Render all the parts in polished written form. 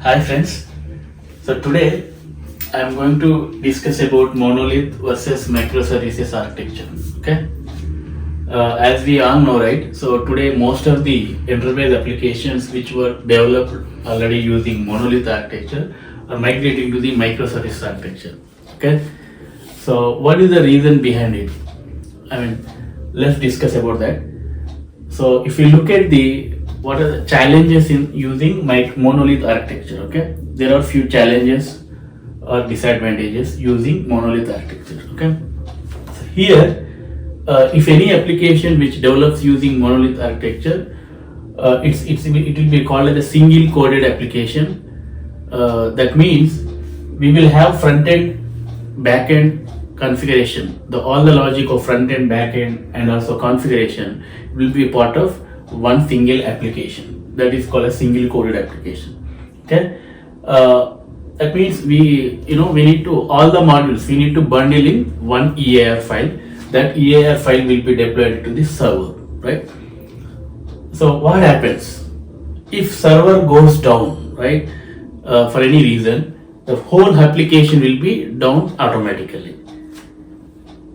Hi friends. So today I am going to discuss about monolith versus microservices architecture. Okay. As we all know, right? So today most of the enterprise applications which were developed already using monolith architecture are migrating to the microservice architecture. Okay. So what is the reason behind it? I mean, let's discuss about that. So if you look at the what are the challenges in using monolith architecture, okay? There are few challenges or disadvantages using monolith architecture, okay? So here, if any application which develops using monolith architecture, it will be called as a single coded application. That means we will have front end, back end configuration. All the logic of front end, back end, and also configuration will be part of one single application. That is called a single coded application. Okay. That means we need to all the modules we need to bundle in one EAR file. That EAR file will be deployed to the server, right? So what happens if server goes down, right? For any reason, the whole application will be down automatically.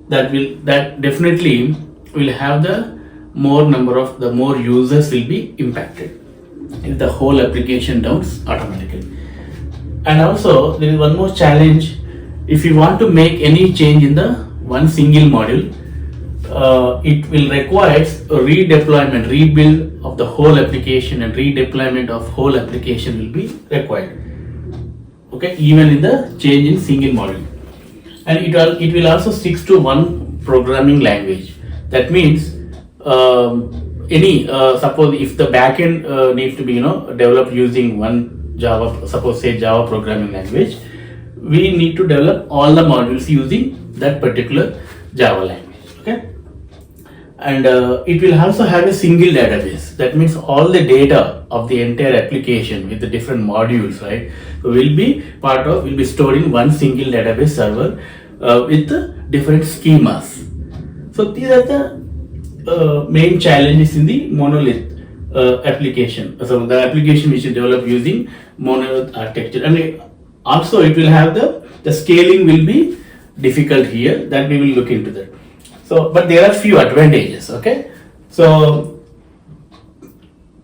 That definitely will have the more users will be impacted if the whole application downs automatically. And also there is one more challenge. If you want to make any change in the one single module, it will require a redeployment, rebuild of the whole application, and redeployment of whole application will be required. Okay, even in the change in single module, and it will also stick to one programming language. That means any suppose if the backend needs to be developed using one Java, suppose say Java programming language, we need to develop all the modules using that particular Java language. Okay, and it will also have a single database. That means all the data of the entire application with the different modules, right, will be stored in one single database server with the different schemas. So these are the main challenges in the monolith application. So the application which is developed using monolith architecture, and also it will have the scaling will be difficult here. That we will look into that. So, but there are few advantages. Okay, so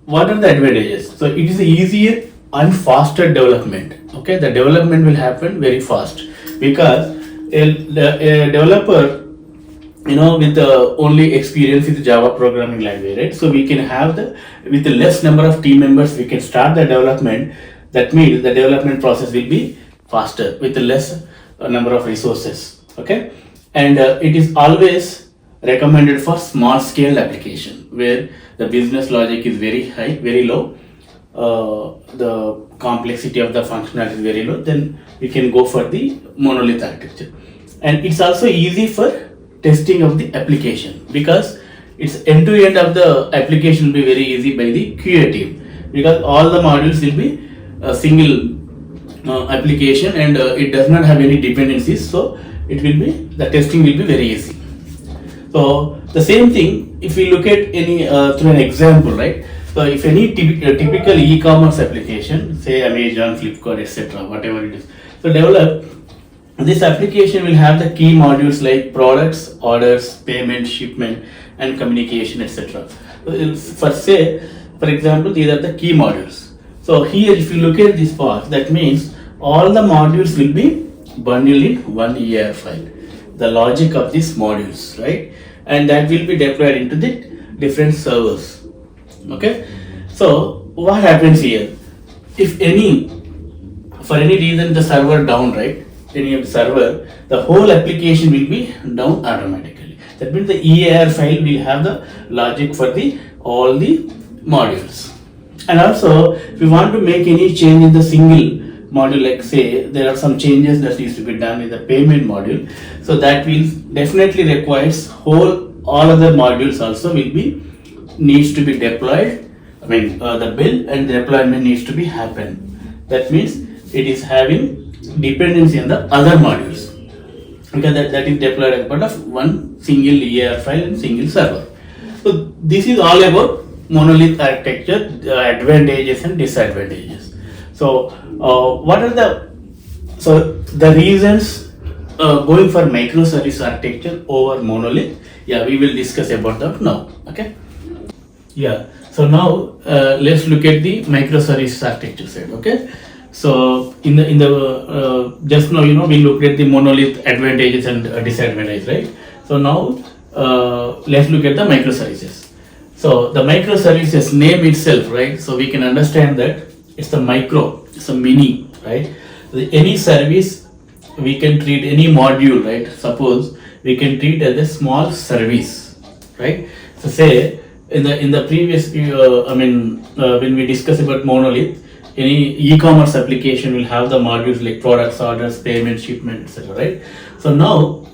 what are the advantages? So it is easier and faster development. Okay, the development will happen very fast because a developer with the only experience with Java programming language, right? So we can have with the less number of team members, we can start the development. That means the development process will be faster with the less number of resources. Okay, and it is always recommended for small scale application where the business logic is very high, very low. The complexity of the functionality is very low. Then we can go for the monolith architecture, and it's also easy for testing of the application because it's end-to-end of the application will be very easy by the QA team because all the modules will be a single application, and it does not have any dependencies, so the testing will be very easy. So the same thing if we look at any through an example, right? So if any typical e-commerce application, say Amazon, Flipkart, etc., whatever it is, so develop this application will have the key modules like products, orders, payment, shipment, and communication, etc. For example, these are the key modules. So here, if you look at this part, that means all the modules will be bundled in one EAR file. The logic of these modules, right, and that will be deployed into the different servers. Okay. So what happens here? If for any reason the server down, right? Any server, the whole application will be down automatically. That means the EAR file will have the logic for all the modules. And also, if we want to make any change in the single module, like say there are some changes that needs to be done in the payment module, so that will definitely requires all other modules also needs to be deployed. I mean the build and the deployment needs to be happen. That means it is having dependency on the other modules because that is deployed as part of one single EAR file and single server. So this is all about monolith architecture, the advantages and disadvantages. So what are the reasons going for microservice architecture over monolith? Yeah, we will discuss about that now. Okay. Yeah. So now let's look at the microservice architecture side. Okay. So in the just now we looked at the monolith advantages and disadvantages, right? So now let's look at the microservices. So the microservices name itself, right? So we can understand that it's a micro, it's a mini, right? Any service we can treat any module, right? Suppose we can treat as a small service, right? So say in the previous when we discuss about monolith, any e-commerce application will have the modules like products, orders, payment, shipment, etc., right? So now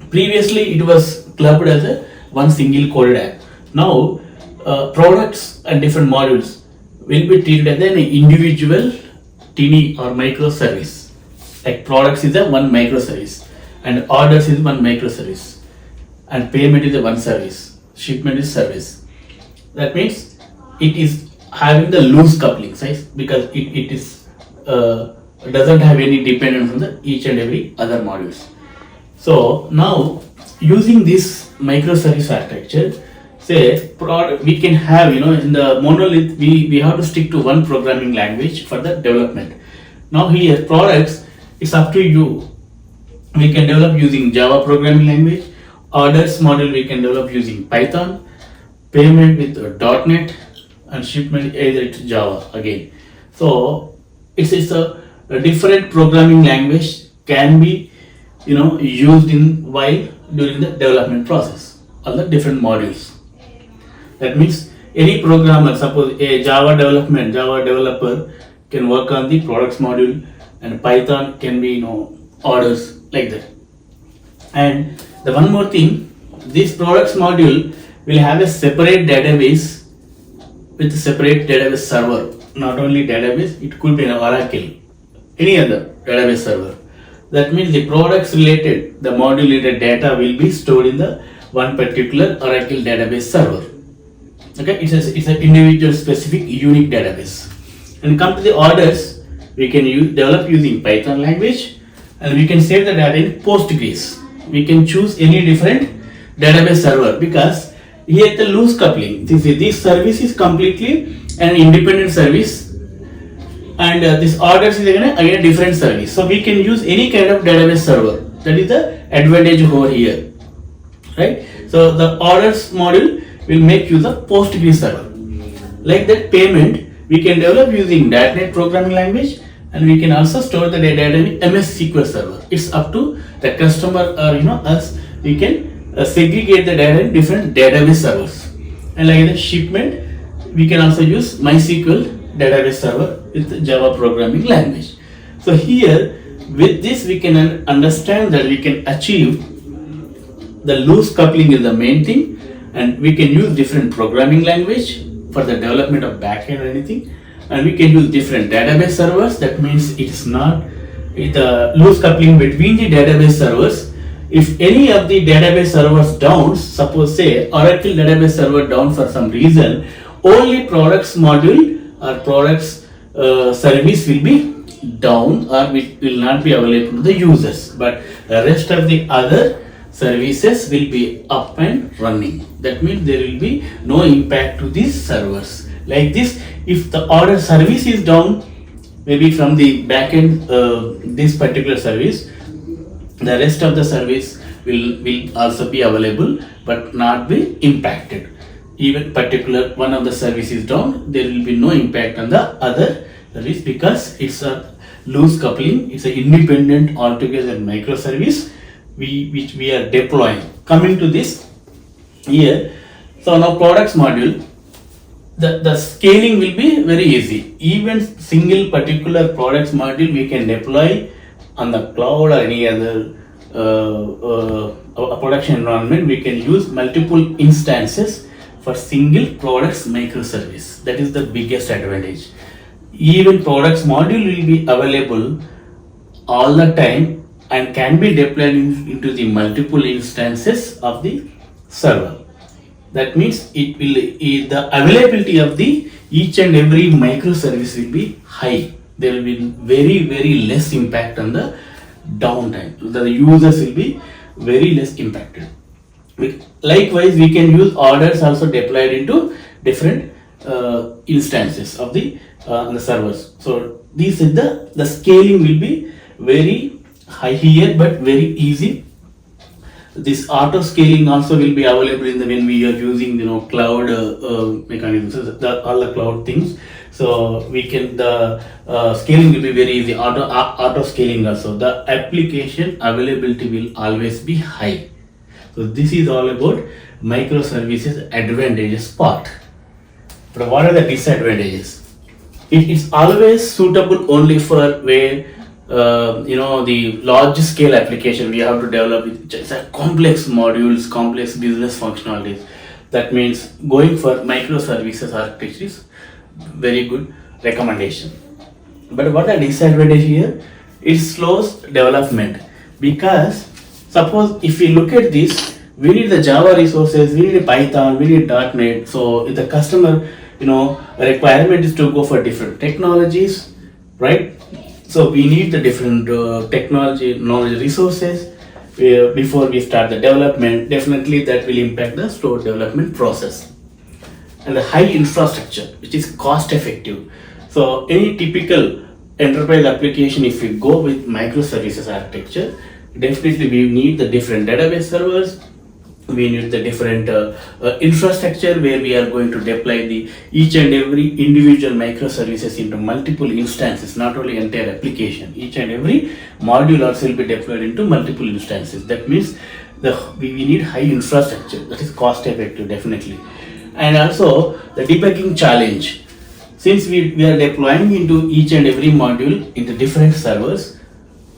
previously it was clubbed as a one single coded app. Now products and different modules will be treated as an individual tiny or microservice. Like products is a one microservice, and orders is one microservice, and payment is a one service, shipment is service. That means it is having the loose coupling size because it is doesn't have any dependence on the each and every other modules. So now using this microservice architecture, say we can have in the monolith we have to stick to one programming language for the development. Now here products, it's up to you. We can develop using Java programming language. Orders module we can develop using Python. Payment with .NET, and shipment either it's Java again. So it's a different programming language can be used in while during the development process on the different modules. That means any programmer, suppose a Java developer can work on the products module, and Python can be orders, like that. And the one more thing, this products module will have a separate database with a separate database server. Not only database, it could be an Oracle, any other database server. That means the products related, the module related data will be stored in the one particular Oracle database server. Okay, it's an individual specific unique database. And come to the orders, we can develop using Python language, and we can save the data in Postgres. We can choose any different database server because here the loose coupling. This service is completely an independent service, and this orders is again a different service. So we can use any kind of database server. That is the advantage over here, right? So the orders module will make use of Postgres server. Like that, payment we can develop using .NET programming language, and we can also store the data in MS SQL server. It's up to the customer or us. We can segregate the data in different database servers. And like the shipment, we can also use MySQL database server with Java programming language. So here with this we can understand that we can achieve the loose coupling is the main thing, and we can use different programming language for the development of backend or anything, and we can use different database servers. That means it is not the loose coupling between the database servers. If any of the database servers down, suppose say Oracle database server down for some reason, only products module or products service will be down, or will not be available to the users, but the rest of the other services will be up and running. That means there will be no impact to these servers. Like this, if the order service is down, maybe from the backend this particular service, the rest of the service will also be available but not be impacted. Even particular one of the service is down, there will be no impact on the other service because it's a loose coupling. It's an independent altogether microservice which we are deploying. Coming to this here, so now products module, the scaling will be very easy. Even single particular products module we can deploy on the cloud or any other production environment. We can use multiple instances for single products microservice. That is the biggest advantage. Even products module will be available all the time and can be deployed into the multiple instances of the server. That means the availability of the each and every microservice will be high. there will be very less impact on the downtime. The users will be very less impacted. Likewise, we can use orders also deployed into different instances of the servers. So this is the scaling will be very high here, but very easy. This auto scaling also will be available in the when we are using cloud mechanisms, all the cloud things. So we can the scaling will be very easy. Auto scaling also. The application availability will always be high. So this is all about microservices advantages part. But what are the disadvantages? It is always suitable only for where the large scale application we have to develop. It's a complex modules, complex business functionalities. That means going for microservices architecture is very good recommendation. But what are disadvantage here? It slows development, because suppose if we look at this, we need the Java resources, we need Python, we need .NET. So if the customer requirement is to go for different technologies, right? So we need the different technology knowledge resources before we start the development. Definitely that will impact the slow development process. And the high infrastructure, which is cost effective. So any typical enterprise application, if we go with microservices architecture, definitely we need the different database servers, we need the different infrastructure where we are going to deploy the each and every individual microservices into multiple instances, not only entire application. Each and every module also will be deployed into multiple instances. That means we need high infrastructure, that is cost effective definitely. And also the debugging challenge, since we are deploying into each and every module into different servers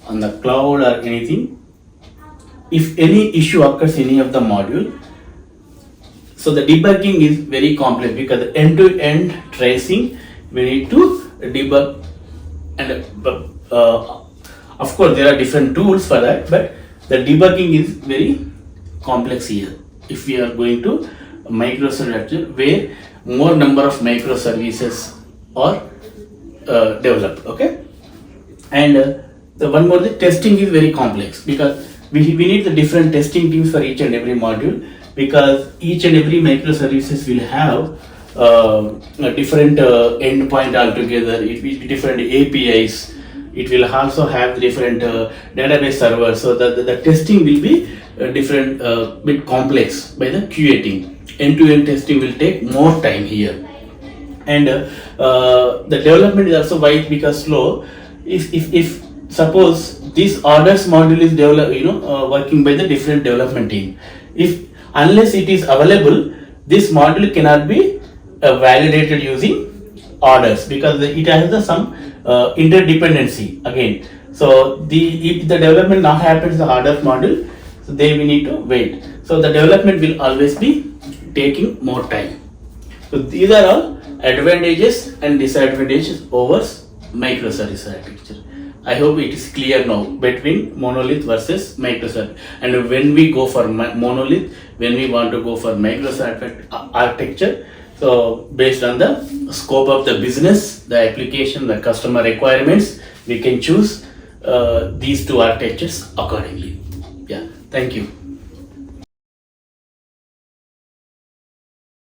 on the cloud or anything. If any issue occurs in any of the module, so the debugging is very complex, because end-to-end tracing we need to debug, and of course there are different tools for that, but the debugging is very complex here. If we are going to microservices where more number of microservices are developed, okay, and the one more, the testing is very complex, because we need the different testing teams for each and every module, because each and every microservices will have a different endpoint altogether. It will be different APIs. It will also have different database servers. So the testing will be different, bit complex by the QA team. End-to-end testing will take more time here, and the development is also why because slow. If suppose this orders module is working by the different development team, unless it is available, this module cannot be validated using orders, because it has some interdependency again. So if the development now happens the orders module, so they will need to wait. So the development will always be taking more time. So these are all advantages and disadvantages over microservice architecture. I hope it is clear now between monolith versus microservice. And when we go for monolith, when we want to go for microservice architecture, so based on the scope of the business, the application, the customer requirements, we can choose these two architectures accordingly. Yeah, thank you.